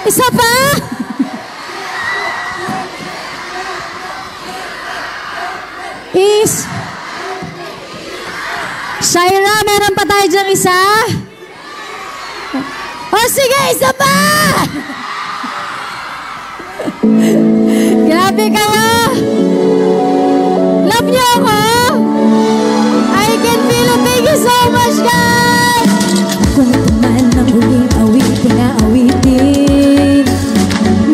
Isa pa? Shaira, meron pa tayo dyan isa? O sige, isa pa! Grabe kayo! Love niyo ako? I can feel it. Thank you so much, guys! Kung man ang huling awitin na awitin,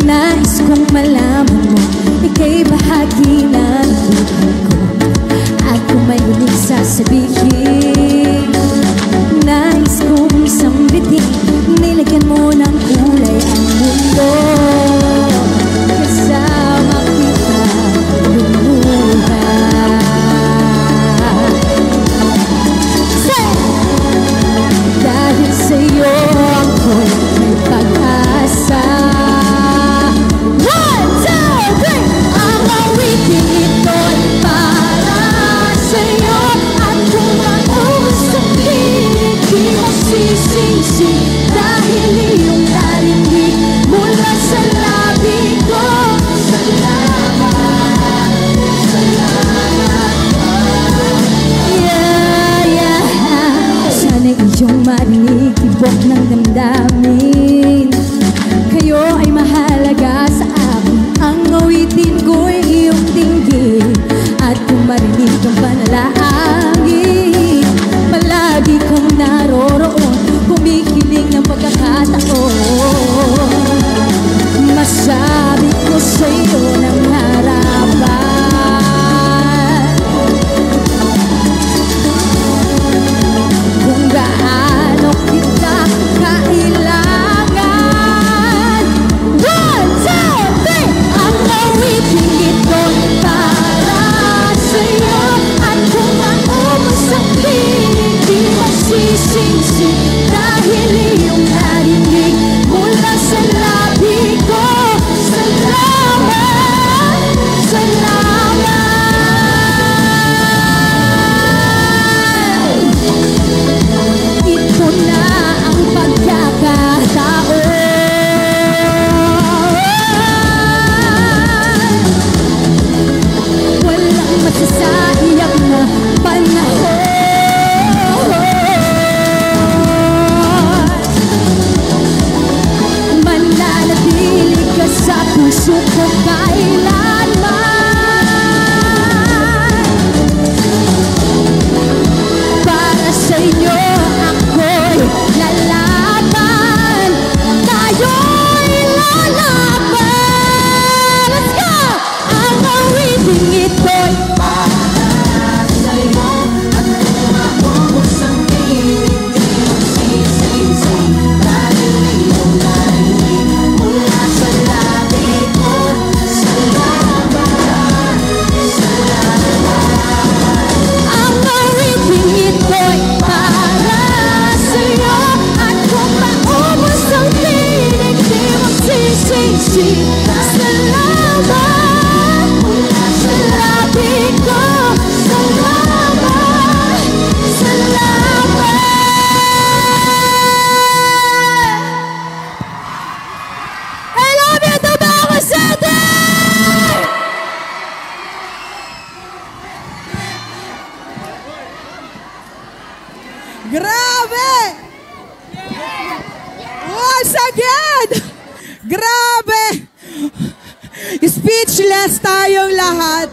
nais kong malaman mo, ika'y bahagi ng buhay ko. At kung may huling sasabihin, nais kong isang bitin, nilagyan mo ng kulay ang mundo. Kasama kita lumuhay. Dahil sa'yo ako'y may pag-asa. 1, 2, 3! Ang awitin ito'y para sa'yo. At kung maubos ang pilit, di magsisisi. Dahil iyong narinig mula sa labi ko. Salamat, salamat. Yeah. Sana iyong marinig tibok ng damdamin. Kayo ay mahalaga sa akin. Ang awitin ko'y iyong dinggin. At kung marinig ang panalangin, palagi kong naroroon, kumikiling ng pagkakataon. Masabi ko sa'yo ng harapan kung gaano kita kailangan. 1, 2, 3! Ang awitin ito'y para sa'yo. At kung maubos ang piling, di magsisisi. Dahil iyong narinig mula sa labi ko. Salamat, salamat. Ito na ang pagkakataon. Walang masasayang na panahon. Mananatili ka sa puso ko kailanman. Para sa'yo ako'y lalaban. Tayo'y lalaban. Let's go! Ang awitin ito'y para sa'yo. At kung maubos ang piling, di magsisisi. Dahil iyong narinig mula sa labi ko. Salamat, salamat. Ang awitin ito'y para sa'yo. At kung maubos ang piling, di magsisisi. Salamat mula sa labi ko. Salamat, salamat. I love you, Tobago City! Grabe! Once again! Grabe! Speechless tayong lahat.